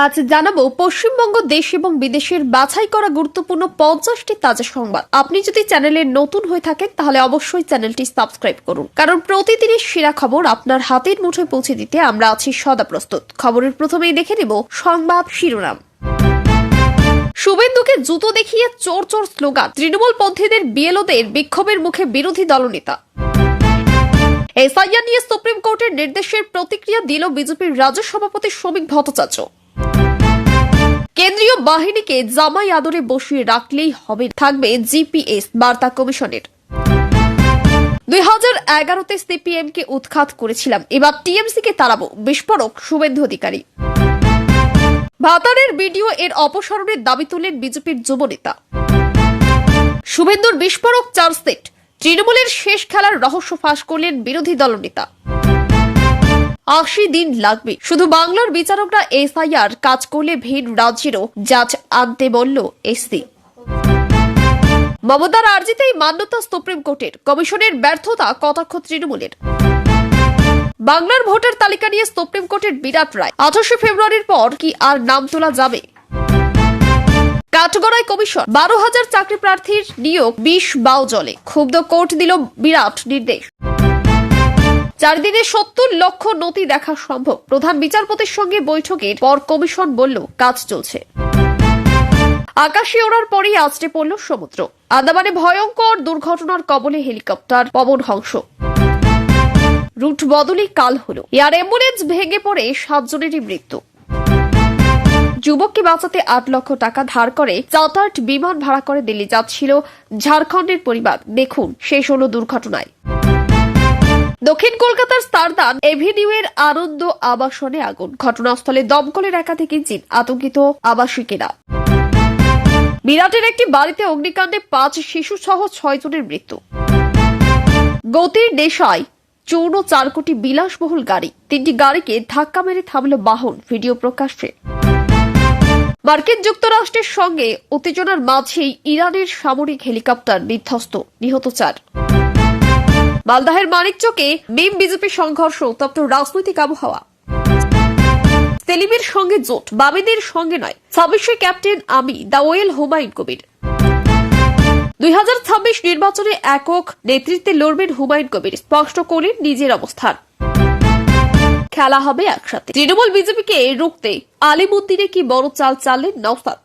আজ জানাবো পশ্চিমবঙ্গ দেশ এবং বিদেশের বাছাই করা গুরুত্বপূর্ণ 50টি তাজা সংবাদ। আপনি যদি চ্যানেলে নতুন হয়ে থাকেন তাহলে অবশ্যই চ্যানেলটি সাবস্ক্রাইব করুন, কারণ প্রতিদিনের সেরা খবর আপনার হাতের মুঠোয় পৌঁছে দিতে আমরা আছি সদা প্রস্তুত। খবরের প্রথমেই দেখে নেব সংবাদ শিরোনাম। শুভেন্দুকে জুতো দেখিয়ে চোর চোর স্লোগান, তৃণমূলপন্থীদের বিএলওদের বিক্ষোভের মুখে বিরোধী দলনেতা। এসআইআর নিয়ে সুপ্রিম কোর্টের নির্দেশের প্রতিক্রিয়া দিল বিজেপির রাজ্য সভাপতি শ্রমিক ভট্টাচার্য। কেন্দ্রীয় বাহিনীকে জামাই আদরে বসিয়ে রাখলেই হবে, থাকবে জিপিএস বার্তা কমিশনের। 2011-তে সিপিএম কে উৎখাত করেছিলাম, এবার টিএমসি কে তাড়াবো, বিস্ফোরক শুভেন্দু অধিকারী। ভাতারের ভিডিও এর অপসারণের দাবি তুললেন বিজেপির যুব নেতা। শুভেন্দুর বিস্ফোরক চার্জশিট, তৃণমূলের শেষ খেলার রহস্য ফাঁস করলেন বিরোধী দলনেতা। 80 দিন লাগবে, শুধু বাংলার বিচারকরা এসআইআর কাজ করলে ভিন রাজ্যেরও জাজ আনতে বলল এসসি। মমতার আর্জিতেই মান্যতা সুপ্রিম কোর্টের, কমিশনের ব্যর্থতা কটাক্ষ তৃণমূলের। বাংলার ভোটার তালিকা নিয়ে সুপ্রিম কোর্টের বিরাট রায়, 28 ফেব্রুয়ারির পর কি আর নাম তোলা যাবে? কাঠগড়ায় কমিশন, 12,000 চাকরি প্রার্থীর নিয়োগ 20 বাউ জলে, ক্ষুব্ধ কোর্ট দিল বিরাট নির্দেশ। 4 দিনে 70 লক্ষ নথি দেখা সম্ভব, প্রধান বিচারপতির সঙ্গে বৈঠকের পর কমিশন বলল কাজ চলছে। আকাশে ওড়ার পরেই আছড়ে পড়ল সমুদ্র, আন্দামানে ভয়ঙ্কর দুর্ঘটনার কবলে হেলিকপ্টার, পবন ধ্বংস। রুট বদলে কাল হলো, এয়ার অ্যাম্বুলেন্স ভেঙে পড়ে 7 জনেরই মৃত্যু। যুবককে বাঁচাতে 8 লক্ষ টাকা ধার করে চার্টার্ড বিমান ভাড়া করে দিল্লি যাচ্ছিল ঝাড়খণ্ডের পরিবার, দেখুন শেষ হলো দুর্ঘটনায়। দক্ষিণ কলকাতার স্টারদান এভিনিউয়ের আনন্দ আবাসনে আগুন, ঘটনাস্থলে দমকলের একাধিক ইঞ্জিন, আতঙ্কিত আবাসিকেরা। বিরাটের একটি বাড়িতে অগ্নিকাণ্ডে 5 শিশু সহ 6 জনের মৃত্যু। গতির নেশায় চূর্ণ 4 কোটি বিলাসবহুল গাড়ি, 3টি গাড়িকে ধাক্কা মেরে থামল বাহন, ভিডিও প্রকাশ্যে। মার্কিন যুক্তরাষ্ট্রের সঙ্গে উত্তেজনার মাঝেই ইরানের সামরিক হেলিকপ্টার বিধ্বস্ত, নিহত 4। মালদাহের মানিকচকে মিম বিজেপি সংঘর্ষ, উত্তপ্ত রাজনৈতিক আবহাওয়া। সেলিমের সঙ্গে জোট, বামেদের সঙ্গে নয়, 26 ক্যাপ্টেন আমি, দ্য ওয়েল হুমায়ুন কবির। 2026 নির্বাচনে একক নেতৃত্বে লড়বেন হুমায়ুন কবির, স্পষ্ট করলেন নিজের অবস্থান। খেলা হবে একসাথে, তৃণমূল বিজেপিকে রুখতে আলিমুদ্দিনে কি বড় চাল চাললেন নওশাদ।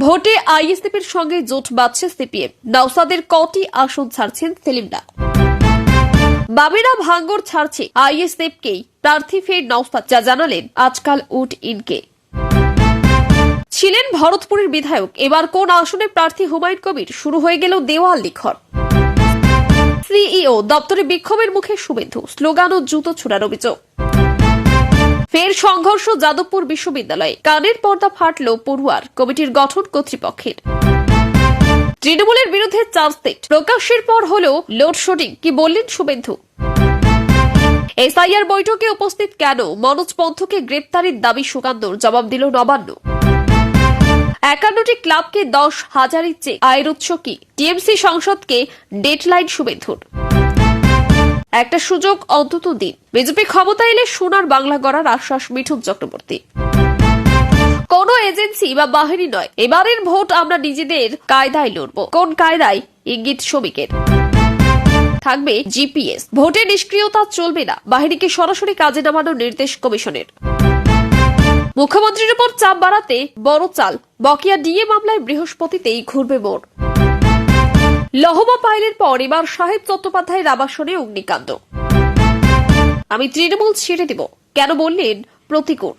ভোটে আইএসএফের সঙ্গে জোট বাঁধছে সিপিএম, নওশাদের কটি আসন ছাড়ছেন সেলিমরা। বামেরা ভাঙ্গর ছাড়ছে আইএসএফকেই, প্রার্থী ফের নওশাদ, যা জানালেন আজকাল উড ইনকে। ছিলেন ভরতপুরের বিধায়ক, এবার কোন আসনে প্রার্থী হুমায়ুন কবির, শুরু হয়ে গেল দেওয়াল লিখন। সিইও দপ্তরে বিক্ষোভের মুখে শুভেন্দু, স্লোগান ও জুতো ছোড়ার অভিযোগ। ফের সংঘর্ষ যাদবপুর বিশ্ববিদ্যালয়ে, কানের পর্দা ফাটল পড়ুয়ার, কমিটির গঠন কর্তৃপক্ষের। তৃণমূলের বিরুদ্ধে চার্জশিট প্রকাশের পর হল লোডশেডিং, কি বললেন শুভেন্দু। এসআইআর বৈঠকে উপস্থিত কেন মনোজ পন্থকে গ্রেপ্তারের দাবি সুকান্তর, জবাব দিল নবান্ন। 51টি ক্লাবকে 10,000-এর চেয়ে আয়ের উৎস কি, টিএমসি সংসদকে ডেডলাইন শুভেন্দুর। একটা সুযোগ অন্তত দিন, বিজেপি ক্ষমতা এলে সোনার বাংলা গড়ার আশ্বাস মিঠুন চক্রবর্তী। কোন এজেন্সি বা বাহিনী নয়, এবারের ভোট আমরা নিজেদের কায়দায় লড়ব, কোন কায়দায়, ইঙ্গিত শ্রমিকের। থাকবে জিপিএস, ভোটে নিষ্ক্রিয়তা চলবে না, বাহিনীকে সরাসরি কাজে নামানোর নির্দেশ কমিশনের। মুখ্যমন্ত্রীর উপর চাপ বাড়াতে বড় চাল, বকেয়া ডিএ মামলায় বৃহস্পতিতেই ঘুরবে মোড়। লহমা পাইলের পর এবার সাহেব চট্টোপাধ্যায়ের আবাসনে অগ্নিকাণ্ড। আমি তৃণমূল ছেড়ে দেব, কেন বললেন প্রতিকূল।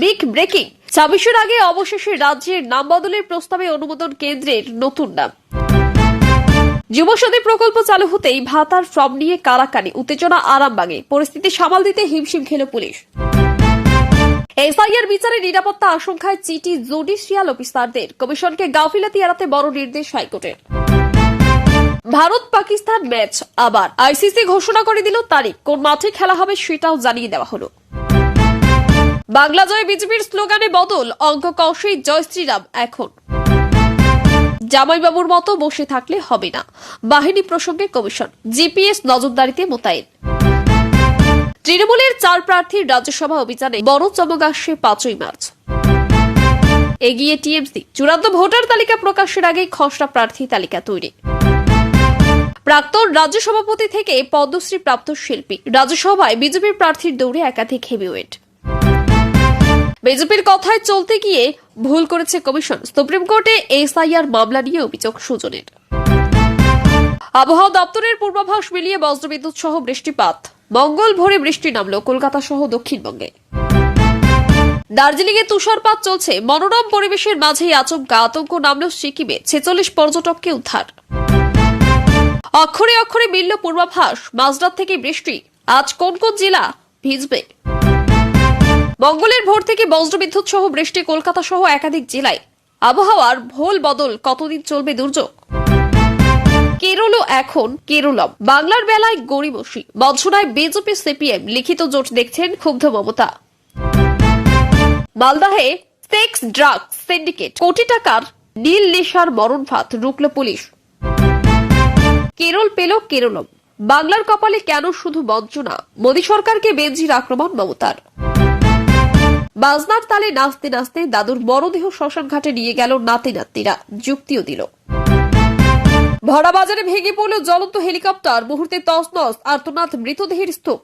বিগ ব্রেকিং, 26-এর আগে অবশেষে রাজ্যের নাম বদলের প্রস্তাবে অনুমোদন কেন্দ্রের, নতুন নাম। যুবশক্তি প্রকল্প চালু হতেই ভাতার ফর্ম নিয়ে কারাকারি, উত্তেজনা আরামবাগে, পরিস্থিতি সামাল দিতে হিমশিম খেল পুলিশ। এসআইআর বিচারে নিরাপত্তা আশঙ্কায় চিঠি জুডিশিয়াল অফিসারদের, কমিশনকে গাফিলতি এড়াতে বড় নির্দেশ হাইকোর্টের। ভারত পাকিস্তান ম্যাচ আবার, আইসিসি ঘোষণা করে দিল তারিখ, কোন মাঠে খেলা হবে সেটাও জানিয়ে দেওয়া হলো। বাংলা জয় বিজেপির স্লোগানে বদল, অঙ্ক কষেই জয় শ্রীরাম এখন। জামাইবাবুর মতো বসে থাকলে হবে না, বাহিনী প্রসঙ্গে কমিশন, জিপিএস নজরদারিতে মোতায়েন। তৃণমূলের 4 প্রার্থীর রাজ্যসভা অভিযানে বড় চমক আসছে 5ই মার্চ। এগিয়ে টিএমসি, চূড়ান্ত ভোটার তালিকা প্রকাশের আগেই খসড়া প্রার্থী তালিকা তৈরি। প্রাক্তন রাজ্য সভাপতি থেকে পদ্মশ্রী প্রাপ্ত শিল্পী, রাজ্যসভায় বিজেপির প্রার্থীর দৌড়ে একাধিক হেভিওয়েট। বিজেপির কথায় চলতে গিয়ে ভুল করেছে কমিশন, সুপ্রিম কোর্টে এসআইআর মামলা নিয়ে অভিযোগ সুজনের। আবহাওয়া দপ্তরের পূর্বাভাস মিলিয়ে বজ্রবিদ্যুৎ সহ বৃষ্টিপাত, মঙ্গল ভোরে বৃষ্টি নামল কলকাতা সহ দক্ষিণবঙ্গে। দার্জিলিং এ তুষারপাত চলছে, মনোরম পরিবেশের মাঝেই আচমকা আতঙ্ক নামল সিকিমে, 46 পর্যটককে উদ্ধার। অক্ষরে অক্ষরে মিলল পূর্বাভাস, মাঝরাত থেকে বৃষ্টি, আজ কোন কোন জেলা ভিজবে। মঙ্গলের ভোর থেকে বজ্রবিদ্যুৎ সহ বৃষ্টি কলকাতা সহ একাধিক জেলায়। আবহাওয়ার ভোল বদল, কতদিন চলবে দুর্যোগ। কেরলও এখন কেরলম, বাংলার বেলায় গড়িমসি, বঞ্চনায় বিজেপি সিপিএম, লিখিত জোট দেখছেন ক্ষুব্ধ মমতা। মালদাহে সেক্স ড্রাগ সিন্ডিকেট, কোটি টাকার নীল নেশার মরণ ফাঁদ, রুখল পুলিশ। কেরল পেল কেরলম, বাংলার কপালে কেন শুধু বঞ্চনা, মোদী সরকারকে বেঞ্জির আক্রমণ মমতার। বাজনার তালে নাচতে নাচতে দাদুর মরদেহ শ্মশান ঘাটে নিয়ে গেল নাতি নাতনিরা, যুক্তিও দিল। ভরা বাজারে ভেঙে পড়ল জ্বলন্ত হেলিকপ্টার, মুহূর্তে তছনছ, আর্তনাদ, মৃতদেহের স্তূপ।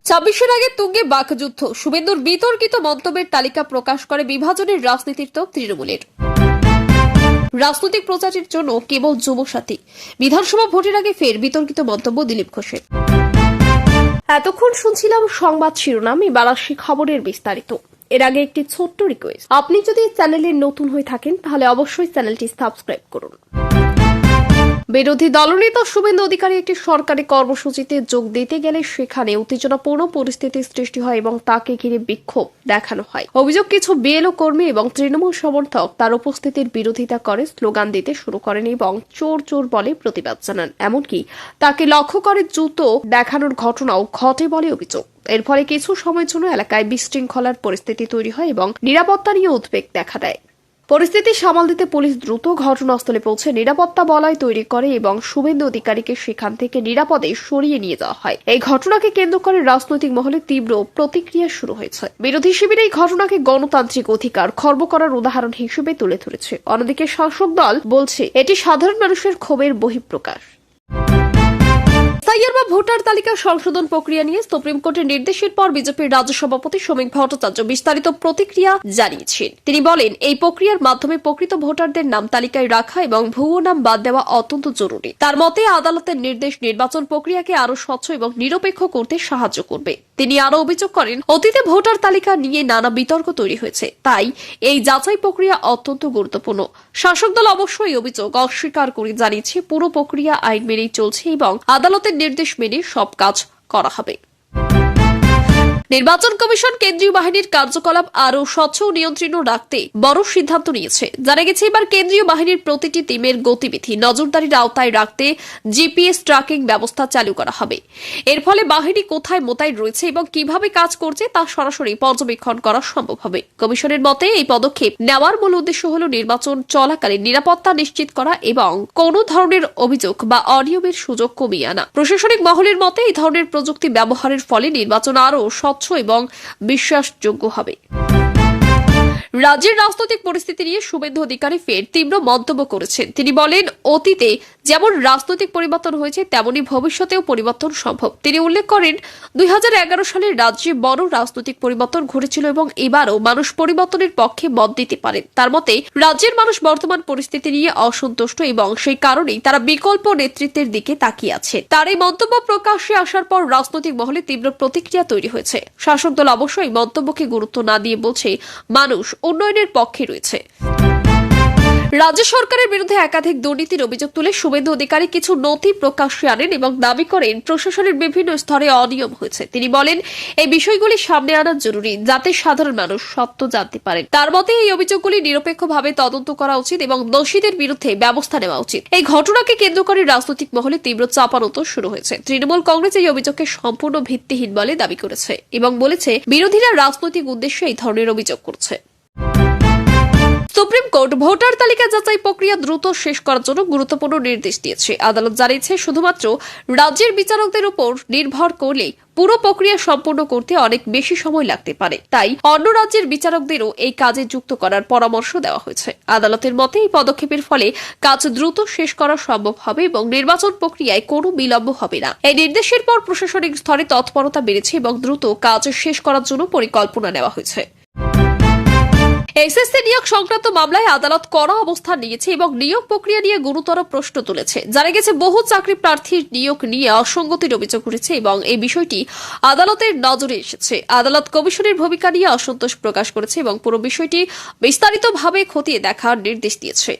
26-এর আগে তুঙ্গে বাকযুদ্ধ, শুভেন্দুর বিতর্কিত মন্তব্যের তালিকা প্রকাশ করে বিভাজনের রাজনীতির তো তৃণমূলের। রাজনৈতিক প্রচারের জন্য কেবল যুবসাথী, বিধানসভা ভোটের আগে ফের বিতর্কিত মন্তব্য দিলীপ ঘোষের। এতক্ষণ শুনছিলাম সংবাদ শিরোনাম, এবার আসি খবরের বিস্তারিত। এর আগে একটি ছোট্ট রিকোয়েস্ট, আপনি যদি চ্যানেলে নতুন হয়ে থাকেন তাহলে অবশ্যই চ্যানেলটি সাবস্ক্রাইব করুন। বিরোধী দলনেতা শুভেন্দু অধিকারী একটি সরকারি কর্মসূচিতে যোগ দিতে গেলে সেখানে উত্তেজনাপূর্ণ পরিস্থিতির সৃষ্টি হয় এবং তাকে ঘিরে বিক্ষোভ দেখানো হয়। অভিযোগ, কিছু বিএলও কর্মী এবং তৃণমূল সমর্থক তার উপস্থিতির বিরোধিতা করে স্লোগান দিতে শুরু করেন এবং চোর চোর বলে প্রতিবাদ জানান। এমনকি তাকে লক্ষ্য করে জুতো দেখানোর ঘটনাও ঘটে বলে অভিযোগ। এর ফলে কিছু সময়ের জন্য এলাকায় বিশৃঙ্খলার পরিস্থিতি তৈরি হয় এবং নিরাপত্তা নিয়ে উদ্বেগ দেখা দেয়। পরিস্থিতি সামাল দিতে পুলিশ দ্রুত ঘটনাস্থলে পৌঁছে নিরাপত্তা বলয় তৈরি করে এবং শুভেন্দু অধিকারীকে সেখান থেকে নিরাপদে সরিয়ে নিয়ে যাওয়া হয়। এই ঘটনাকে কেন্দ্র করে রাজনৈতিক মহলে তীব্র প্রতিক্রিয়া শুরু হয়েছে। বিরোধী শিবির এই ঘটনাকে গণতান্ত্রিক অধিকার খর্ব করার উদাহরণ হিসেবে তুলে ধরেছে। অন্যদিকে শাসক দল বলছে এটি সাধারণ মানুষের ক্ষোভের বহিঃপ্রকাশ। এসআইআর বা ভোটার তালিকা সংশোধন প্রক্রিয়া নিয়ে সুপ্রিম কোর্টের নির্দেশের পর বিজেপির রাজ্য সভাপতি শ্রমিক ভট্টাচার্য বিস্তারিত প্রতিক্রিয়া জানিয়েছেন। তিনি বলেন, এই প্রক্রিয়ার মাধ্যমে প্রকৃত ভোটারদের নাম তালিকায় রাখা এবং ভুয়ো নাম বাদ দেওয়া অত্যন্ত জরুরি। তার মতে আদালতের নির্দেশ নির্বাচন প্রক্রিয়াকে আরো স্বচ্ছ এবং নিরপেক্ষ করতে সাহায্য করবে। তিনি আরো অভিযোগ করেন, অতীতে ভোটার তালিকা নিয়ে নানা বিতর্ক তৈরি হয়েছে, তাই এই যাচাই প্রক্রিয়া অত্যন্ত গুরুত্বপূর্ণ। শাসক দল অবশ্য এই অভিযোগ অস্বীকার করে জানিয়েছে পুরো প্রক্রিয়া আইন মেনেই চলছে এবং আদালতের নির্দেশ মেনে সব কাজ করা হবে। নির্বাচন কমিশন কেন্দ্রীয় বাহিনীর কার্যকলাপ আরও স্বচ্ছ ও নিয়ন্ত্রণ রাখতে বড় সিদ্ধান্ত নিয়েছে। জানা গেছে, এবার কেন্দ্রীয় বাহিনীর প্রতিটি টিমের গতিবিধি নজরদারির আওতায় রাখতে জিপিএস ট্র্যাকিং ব্যবস্থা চালু করা হবে। এর ফলে বাহিনী কোথায় মোতায়েন রয়েছে এবং কিভাবে কাজ করছে তা সরাসরি পর্যবেক্ষণ করা সম্ভব হবে। কমিশনের মতে এই পদক্ষেপ নেওয়ার মূল উদ্দেশ্য হল নির্বাচন চলাকালীন নিরাপত্তা নিশ্চিত করা এবং কোনো ধরনের অভিযোগ বা অনিয়মের সুযোগ কমিয়ে আনা। প্রশাসনিক মহলের মতে এই ধরনের প্রযুক্তি ব্যবহারের ফলে নির্বাচন আরও স্বচ্ছ এবং বিশ্বাসযোগ্য হবে। রাজ্যের রাজনৈতিক পরিস্থিতি নিয়ে শুভেন্দু অধিকারী ফের তীব্র মন্তব্য করেছেন। তিনি বলেন, অতীতে যেমন রাজনৈতিক পরিবর্তন হয়েছে তেমনি ভবিষ্যতেও পরিবর্তন সম্ভব। তিনি উল্লেখ করেন, 2011 সালে রাজ্যে বড় রাজনৈতিক পরিবর্তন ঘটেছিল এবং এবারও মানুষ পরিবর্তনের পক্ষে মত দিতে পারেন। তার মতে রাজ্যের মানুষ বর্তমান পরিস্থিতি নিয়ে অসন্তুষ্ট এবং সেই কারণেই তারা বিকল্প নেতৃত্বের দিকে তাকিয়ে আছে। তার এই মন্তব্য প্রকাশ্যে আসার পর রাজনৈতিক মহলে তীব্র প্রতিক্রিয়া তৈরি হয়েছে। শাসক দল অবশ্যই মন্তব্যকে গুরুত্ব না দিয়ে বলছে মানুষ উন্নয়নের পক্ষে রয়েছে। রাজ্য সরকারের বিরুদ্ধে একাধিক দুর্নীতির অভিযোগ তুলে শুভেন্দু অধিকারী কিছু নথি প্রকাশ্যে আনেন এবং দাবি করেন প্রশাসনের বিভিন্ন স্তরে অনিয়ম হয়েছে। তিনি বলেন, এই বিষয়গুলি সামনে আনা জরুরি যাতে সাধারণ মানুষ সত্য জানতে পারেন। তার মতে এই অভিযোগগুলি নিরপেক্ষভাবে তদন্ত করা উচিত এবং দোষীদের বিরুদ্ধে ব্যবস্থা নেওয়া উচিত। এই ঘটনাকে কেন্দ্র করে রাজনৈতিক মহলে তীব্র চাপানোতর শুরু হয়েছে। তৃণমূল কংগ্রেস এই অভিযোগকে সম্পূর্ণ ভিত্তিহীন বলে দাবি করেছে এবং বলেছে বিরোধীরা রাজনৈতিক উদ্দেশ্যে এই ধরনের অভিযোগ করছে। সুপ্রিম কোর্ট ভোটার তালিকা যাচাই প্রক্রিয়া দ্রুত শেষ করার জন্য গুরুত্বপূর্ণ নির্দেশ দিয়েছে। আদালত জানিয়েছে শুধুমাত্র রাজ্যের বিচারকদের উপর নির্ভর করলে পুরো প্রক্রিয়া সম্পূর্ণ করতে অনেক বেশি সময় লাগতে পারে, তাই অন্য রাজ্যের বিচারকদেরও এই কাজে যুক্ত করার পরামর্শ দেওয়া হয়েছে। আদালতের মতে এই পদক্ষেপের ফলে কাজ দ্রুত শেষ করা সম্ভব হবে এবং নির্বাচন প্রক্রিয়ায় কোনো বিলম্ব হবে না। এই নির্দেশের পর প্রশাসনিক স্তরে তৎপরতা বেড়েছে এবং দ্রুত কাজ শেষ করার জন্য পরিকল্পনা নেওয়া হয়েছে। এসএসসি নিয়োগ সংক্রান্ত মামলায় আদালত কড়া অবস্থান নিয়েছে এবং নিয়োগ প্রক্রিয়া নিয়ে গুরুতর প্রশ্ন তুলেছে। জানা গেছে বহু চাকরি প্রার্থীর নিয়োগ নিয়ে অসঙ্গতির অভিযোগ উঠেছে এবং এই বিষয়টি আদালতের নজরে এসেছে। আদালত কমিশনের ভূমিকা নিয়ে অসন্তোষ প্রকাশ করেছে এবং পুরো বিষয়টি বিস্তারিতভাবে খতিয়ে দেখার নির্দেশ দিয়েছে।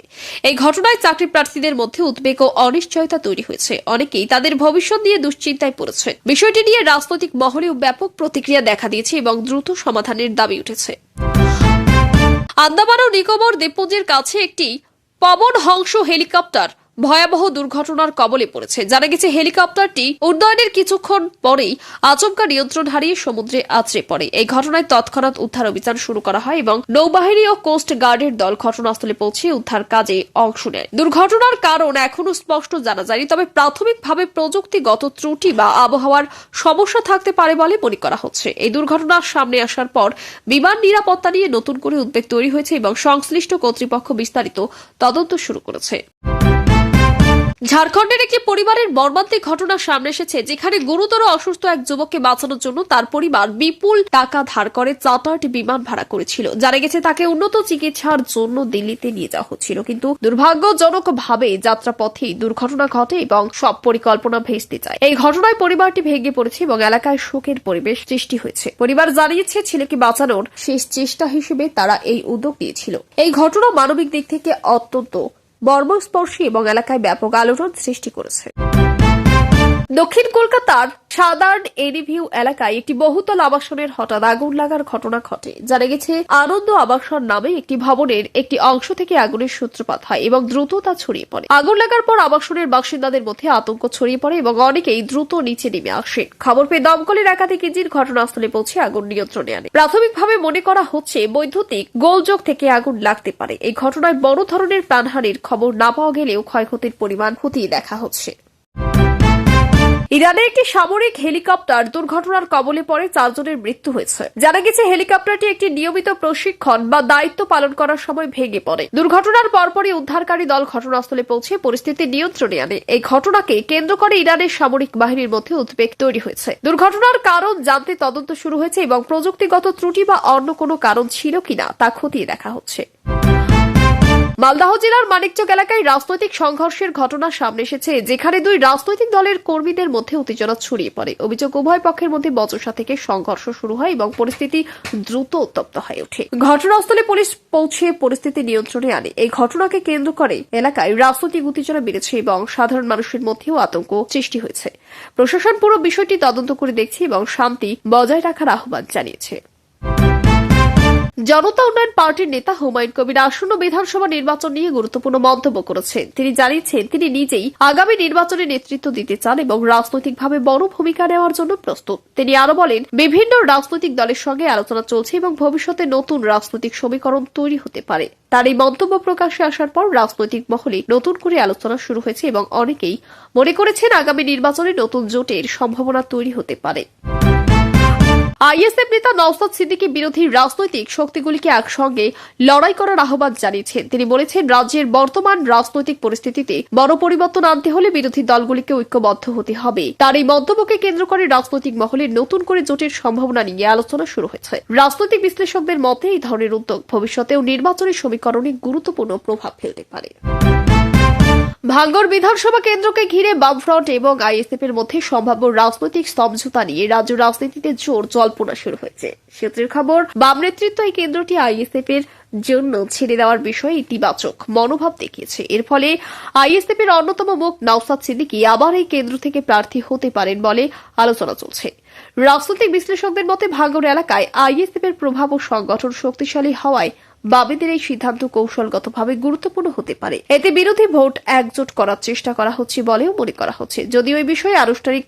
এই ঘটনায় চাকরি প্রার্থীদের মধ্যে উদ্বেগ ও অনিশ্চয়তা তৈরি হয়েছে। অনেকেই তাদের ভবিষ্যৎ নিয়ে দুশ্চিন্তায় পড়েছে। বিষয়টি নিয়ে রাজনৈতিক মহলেও ব্যাপক প্রতিক্রিয়া দেখা দিয়েছে এবং দ্রুত সমাধানের দাবি উঠেছে। আন্দামান ও নিকোবর দ্বীপপুঞ্জের কাছে একটি পবন হংস হেলিকপ্টার ভয়াবহ দুর্ঘটনার কবলে পড়েছে। জানা গেছে হেলিকপ্টারটি উড্ডয়নের কিছুক্ষণ পরেই আচমকা নিয়ন্ত্রণ হারিয়ে সমুদ্রে আছড়ে পড়ে। এই ঘটনায় তৎক্ষণাৎ উদ্ধার অভিযান শুরু করা হয় এবং নৌবাহিনী ও কোস্ট গার্ডের দল ঘটনাস্থলে পৌঁছে উদ্ধার কাজে অংশ নেয়। দুর্ঘটনার কারণ এখনো স্পষ্ট জানা যায়নি, তবে প্রাথমিকভাবে প্রযুক্তিগত ত্রুটি বা আবহাওয়ার সমস্যা থাকতে পারে বলে মনে করা হচ্ছে। এই দুর্ঘটনার সামনে আসার পর বিমান নিরাপত্তা নিয়ে নতুন করে উদ্বেগ তৈরি হয়েছে এবং সংশ্লিষ্ট কর্তৃপক্ষ বিস্তারিত তদন্ত শুরু করেছে। ঝাড়খণ্ডের একটি পরিবারের মর্মান্তিক ঘটনা সামনে এসেছে, যেখানে গুরুতর অসুস্থ এক যুবককে বাঁচানোর জন্য তার পরিবার বিপুল টাকা ধার করে চার্টার্ড বিমান ভাড়া করেছিল। জানা গেছে তাকে উন্নত চিকিৎসার জন্য দিল্লিতে নিয়ে যাওয়া হচ্ছিল, কিন্তু দুর্ভাগ্যজনকভাবে যাত্রাপথেই দুর্ঘটনা ঘটে এবং সব পরিকল্পনা ভেস্তে যায়। এই ঘটনায় পরিবারটি ভেঙে পড়েছে এবং এলাকায় শোকের পরিবেশ সৃষ্টি হয়েছে। পরিবার জানিয়েছে ছেলেকে বাঁচানোর শেষ চেষ্টা হিসেবে তারা এই উদ্যোগ নিয়েছিল। এই ঘটনা মানবিক দিক থেকে অত্যন্ত মর্মস্পর্শী এবং এলাকায় ব্যাপক আলোড়ন সৃষ্টি করেছে। দক্ষিণ কলকাতার সাদার্ন এরিভিউ এলাকায় একটি বহুতল আবাসনের হঠাৎ আগুন লাগার ঘটনা ঘটে। জানা গেছে আনন্দ আবাসন নামে একটি ভবনের একটি অংশ থেকে আগুনের সূত্রপাত হয় এবং দ্রুত তা ছড়িয়ে পড়ে। আগুন লাগার পর আবাসনের বাসিন্দাদের মধ্যে আতঙ্ক ছড়িয়ে পড়ে এবং অনেকেই দ্রুত নিচে নেমে আসে। খবর পেয়ে দমকলের একাধিক ইঞ্জিন ঘটনাস্থলে পৌঁছে আগুন নিয়ন্ত্রণে আনে। প্রাথমিকভাবে মনে করা হচ্ছে বৈদ্যুতিক গোলযোগ থেকে আগুন লাগতে পারে। এই ঘটনায় বড় ধরনের প্রাণহানির খবর না পাওয়া গেলেও ক্ষয়ক্ষতির পরিমাণ খতিয়ে দেখা হচ্ছে। ইরানে একটি সামরিক হেলিকপ্টার দুর্ঘটনার কবলে পড়ে 4 জনের মৃত্যু হয়েছে। জানা গেছে হেলিকপ্টারটি একটি নিয়মিত প্রশিক্ষণ বা দায়িত্ব পালন করার সময় ভেঙে পড়ে। দুর্ঘটনার পরপরই উদ্ধারকারী দল ঘটনাস্থলে পৌঁছে পরিস্থিতি নিয়ন্ত্রণে আনে। এই ঘটনাকে কেন্দ্র করে ইরানের সামরিক বাহিনীর মধ্যে উদ্বেগ তৈরি হয়েছে। দুর্ঘটনার কারণ জানতে তদন্ত শুরু হয়েছে এবং প্রযুক্তিগত ত্রুটি বা অন্য কোনো কারণ ছিল কিনা তা খতিয়ে দেখা হচ্ছে। মালদহ জেলার মানিকচক এলাকায় রাজনৈতিক সংঘর্ষের ঘটনা সামনে এসেছে, যেখানে 2 রাজনৈতিক দলের কর্মীদের মধ্যে উত্তেজনা ছড়িয়ে পড়ে। অভিযোগ উভয় পক্ষের মধ্যে বচসা থেকে সংঘর্ষ শুরু হয় এবং পরিস্থিতি দ্রুত উত্তপ্ত হয়ে ওঠে। ঘটনাস্থলে পুলিশ পৌঁছে পরিস্থিতি নিয়ন্ত্রণে আনে। এই ঘটনাকে কেন্দ্র করে এলাকায় রাজনৈতিক উত্তেজনা বেড়েছে এবং সাধারণ মানুষের মধ্যেও আতঙ্ক সৃষ্টি হয়েছে। প্রশাসন পুরো বিষয়টি তদন্ত করে দেখছে এবং শান্তি বজায় রাখার আহ্বান জানিয়েছে। জনতা উন্নয়ন পার্টির নেতা হুমায়ুন কবির আসন্ন বিধানসভা নির্বাচন নিয়ে গুরুত্বপূর্ণ মন্তব্য করেছেন। তিনি জানিয়েছেন তিনি নিজেই আগামী নির্বাচনে নেতৃত্ব দিতে চান এবং রাজনৈতিকভাবে বড় ভূমিকা নেওয়ার জন্য প্রস্তুত। তিনি আরো বলেন, বিভিন্ন রাজনৈতিক দলের সঙ্গে আলোচনা চলছে এবং ভবিষ্যতে নতুন রাজনৈতিক সমীকরণ তৈরি হতে পারে। তার এই মন্তব্য প্রকাশ্যে আসার পর রাজনৈতিক মহলে নতুন করে আলোচনা শুরু হয়েছে এবং অনেকেই মনে করেছেন আগামী নির্বাচনে নতুন জোটের সম্ভাবনা তৈরি হতে পারে। আইএসএফ নেতা নওশাদ সিদ্দিকী বিরোধী রাজনৈতিক শক্তিগুলিকে একসঙ্গে লড়াই করার আহ্বান জানিয়েছেন। তিনি বলেছেন, রাজ্যের বর্তমান রাজনৈতিক পরিস্থিতিতে বড় পরিবর্তন আনতে হলে বিরোধী দলগুলিকে ঐক্যবদ্ধ হতে হবে। তার এই মন্তব্যকে কেন্দ্র করে রাজনৈতিক মহলে নতুন করে জোটের সম্ভাবনা নিয়ে আলোচনা শুরু হয়েছে। রাজনৈতিক বিশ্লেষকদের মতে এই ধরনের উদ্যোগ ভবিষ্যতেও নির্বাচনী সমীকরণে গুরুত্বপূর্ণ প্রভাব ফেলতে পারে। ভাঙ্গর বিধানসভা কেন্দ্রকে ঘিরে বামফ্রন্ট এবং আইএসএফ এর মধ্যে সম্ভাব্য রাজনৈতিক সমঝোতা নিয়ে রাজ্য রাজনীতিতে জোর জল্পনা শুরু হয়েছে। সূত্রের খবর, বাম নেতৃত্ব এই কেন্দ্রটি আইএসএফ এর জন্য ছেড়ে দেওয়ার বিষয়ে ইতিবাচক মনোভাব দেখিয়েছে। এর ফলে আইএসএফ এর অন্যতম মুখ নওশাদ সিদ্দিকী আবার এই কেন্দ্র থেকে প্রার্থী হতে পারেন বলে আলোচনা চলছে। রাজনৈতিক বিশ্লেষকদের মতে ভাঙ্গর এলাকায় আইএসএফ এর প্রভাব ও সংগঠন শক্তিশালী হওয়ায় বামেদের এই সিদ্ধান্ত কৌশলগতভাবে গুরুত্বপূর্ণ হতে পারে। এতে বিরোধী ভোট একজোট করার চেষ্টা করা হচ্ছে বলেও মনে করা হচ্ছে। যদিও এই বিষয়ে আনুষ্ঠানিক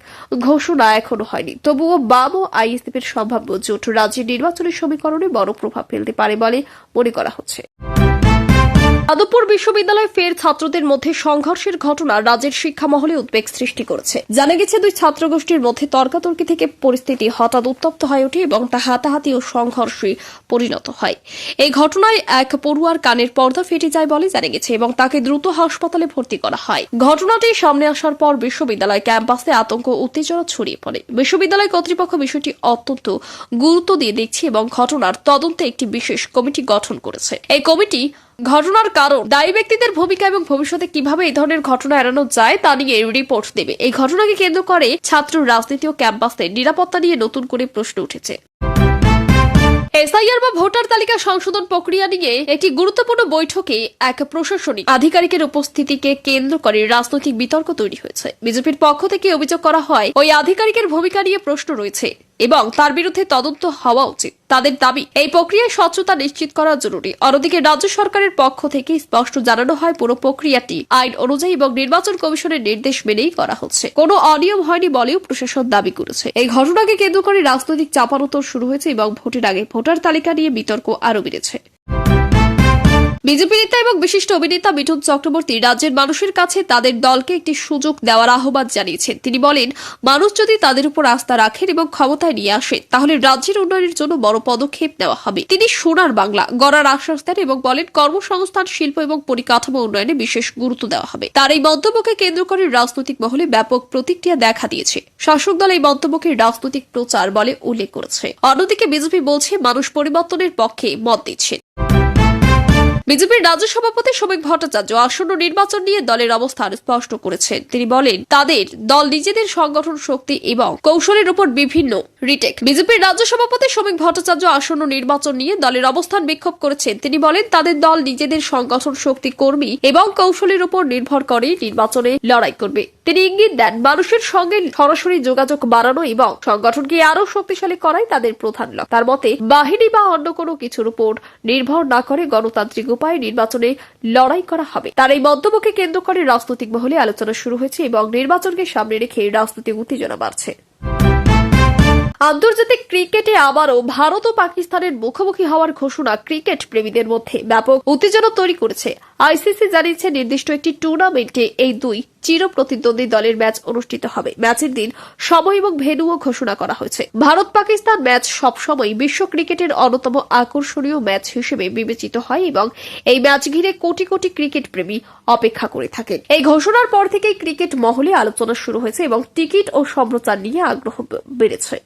ঘোষণা এখনো হয়নি, তবুও বাম ও আইএসএফ এর সম্ভাব্য জোট রাজ্যের নির্বাচনী সমীকরণে বড় প্রভাব ফেলতে পারে বলে মনে করা হচ্ছে। যাদবপুর বিশ্ববিদ্যালয়ে ফের ছাত্রদের মধ্যে সংঘর্ষের ঘটনা রাজ্যের শিক্ষা মহলে উদ্বেগ সৃষ্টি করেছে। জানা গেছে, দুই ছাত্রগোষ্ঠীর মধ্যে তর্কাতর্কি থেকে পরিস্থিতি হঠাৎ উত্তপ্ত হয়ে ওঠে এবং তা হাতাহাতি ও সংঘর্ষে পরিণত হয়। এই ঘটনায় এক পড়ুয়ার কানের পর্দা ফেটে যায় বলে জানা গেছে এবং তাকে দ্রুত হাসপাতালে ভর্তি করা হয়। ঘটনাটি সামনে আসার পর বিশ্ববিদ্যালয় ক্যাম্পাসে আতঙ্ক উত্তেজনা ছড়িয়ে পড়ে। বিশ্ববিদ্যালয় কর্তৃপক্ষ বিষয়টি অত্যন্ত গুরুত্ব দিয়ে দেখছে এবং ঘটনার তদন্তে একটি বিশেষ কমিটি গঠন করেছে। এই কমিটি ঘটনার কারণ, দায়ী ব্যক্তিদের ভূমিকা এবং ভবিষ্যতে কিভাবে এই ধরনের ঘটনা এড়ানো যায় তা নিয়ে রিপোর্ট দেবে। এই ঘটনাকে কেন্দ্র করে ছাত্র রাজনীতি ও ক্যাম্পাসে নিরাপত্তা নিয়ে নতুন করে প্রশ্ন উঠেছে। এসআইআর বা ভোটার তালিকা সংশোধন প্রক্রিয়া নিয়ে একটি গুরুত্বপূর্ণ বৈঠকে এক প্রশাসনিক আধিকারিকের উপস্থিতিকে কেন্দ্র করে রাজনৈতিক বিতর্ক তৈরি হয়েছে। বিজেপির পক্ষ থেকে অভিযোগ করা হয়, ওই আধিকারিকের ভূমিকা নিয়ে প্রশ্ন রয়েছে এবং তার বিরুদ্ধে তদন্ত হওয়া উচিত। তাদের দাবি, এই প্রক্রিয়ায় স্বচ্ছতা নিশ্চিত করা জরুরি। অন্যদিকে রাজ্য সরকারের পক্ষ থেকে স্পষ্ট জানানো হয়, পুরো প্রক্রিয়াটি আইন অনুযায়ী এবং নির্বাচন কমিশনের নির্দেশ মেনেই করা হচ্ছে, কোনো অনিয়ম হয়নি বলেও প্রশাসন দাবি করেছে। এই ঘটনাকে কেন্দ্র করে রাজনৈতিক চাপানোতর শুরু হয়েছে এবং ভোটের আগে ভোটার তালিকা নিয়ে বিতর্ক আরও বেড়েছে। বিজেপি নেতা এবং বিশিষ্ট অভিনেতা মিঠুন চক্রবর্তী রাজ্যের মানুষের কাছে তাদের দলকে একটি সুযোগ দেওয়ার আহ্বান জানিয়েছেন। তিনি বলেন, মানুষ যদি তাদের উপর আস্থা রাখেন এবং ক্ষমতায় নিয়ে আসেন, তাহলে রাজ্যের উন্নয়নের জন্য বড় পদক্ষেপ নেওয়া হবে। তিনি সোনার বাংলা গড়ার আশ্বাস দেন এবং বলেন, কর্মসংস্থান, শিল্প এবং পরিকাঠামো উন্নয়নে বিশেষ গুরুত্ব দেওয়া হবে। তার এই মন্তব্যকে কেন্দ্র করে রাজনৈতিক মহলে ব্যাপক প্রতিক্রিয়া দেখা দিয়েছে। শাসক দল এই মন্তব্যকে রাজনৈতিক প্রচার বলে উল্লেখ করেছে। অন্যদিকে বিজেপি বলছে, মানুষ পরিবর্তনের পক্ষে মত দিচ্ছে। বিজেপির রাজ্য সভাপতি শ্রমিক ভট্টাচার্য আসন্ন নির্বাচন নিয়ে দলের অবস্থান স্পষ্ট করেছেন। তিনি বলেন, তাদের দল নিজেদের সংগঠন শক্তি এবং কৌশলের উপর বিভিন্ন রিটেক। বিজেপির রাজ্য সভাপতি শ্রমিক ভট্টাচার্য আসন্ন নির্বাচন নিয়ে দলের অবস্থান বিক্ষোভ করেছেন। তিনি বলেন, তাদের দল নিজেদের সংগঠন শক্তি, কর্মী এবং কৌশলের উপর নির্ভর করে নির্বাচনে লড়াই করবে। তিনি ইঙ্গিত দেন, মানুষের সঙ্গে সরাসরি যোগাযোগ বাড়ানো এবং সংগঠনকে আরও শক্তিশালী করাই তাদের প্রধান লক্ষ্য। তার মতে, বাহিনী বা অন্য কোনো কিছুর উপর নির্ভর না করে গণতান্ত্রিক উপায়ে নির্বাচনে লড়াই করা হবে। তার এই মন্তব্যকে কেন্দ্র করে রাজনৈতিক মহলে আলোচনা শুরু হয়েছে এবং নির্বাচনকে সামনে রেখে রাজনৈতিক উত্তেজনা বাড়ছে। আন্তর্জাতিক ক্রিকেটে আবারও ভারত ও পাকিস্তানের মুখোমুখি হওয়ার ঘোষণা ক্রিকেট প্রেমীদের মধ্যে ব্যাপক উত্তেজনা তৈরি করেছে। আইসিসি জানিয়েছে, নির্দিষ্ট একটি টুর্নামেন্টে এই দুই চির প্রতিদ্বন্দ্বী দলের ম্যাচ অনুষ্ঠিত হবে। ম্যাচের দিন, সময় এবং ভেন্যুও ঘোষণা করা হয়েছে। ভারত পাকিস্তান ম্যাচ সবসময় বিশ্ব ক্রিকেটের অন্যতম আকর্ষণীয় ম্যাচ হিসেবে বিবেচিত হয় এবং এই ম্যাচ ঘিরে কোটি কোটি ক্রিকেট প্রেমী অপেক্ষা করে থাকেন। এই ঘোষণার পর থেকেই ক্রিকেট মহলে আলোচনা শুরু হয়েছে এবং টিকিট ও সম্প্রচার নিয়ে আগ্রহ বেড়েছে।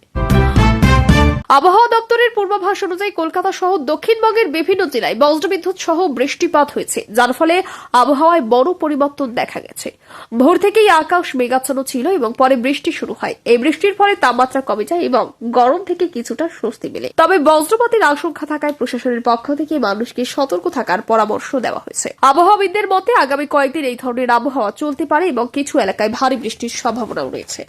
আবহাওয়া দপ্তরের পূর্বাভাস অনুযায়ী কলকাতা সহ দক্ষিণবঙ্গের বিভিন্ন জেলায় বজ্রবিদ্যুৎ সহ বৃষ্টিপাত হয়েছে, যার ফলে আবহাওয়ায় বড় পরিবর্তন দেখা গেছে। ভোর থেকেই আকাশ মেঘাচ্ছন্ন ছিল এবং পরে বৃষ্টি শুরু হয়। এই বৃষ্টির ফলে তাপমাত্রা কমে যায় এবং গরম থেকে কিছুটা স্বস্তি মেলে। তবে বজ্রপাতের আশঙ্কা থাকায় প্রশাসনের পক্ষ থেকে মানুষকে সতর্ক থাকার পরামর্শ দেওয়া হয়েছে। আবহাওয়াবিদদের মতে, আগামী কয়েকদিন এই ধরনের আবহাওয়া চলতে পারে এবং কিছু এলাকায় ভারী বৃষ্টির সম্ভাবনাও রয়েছে।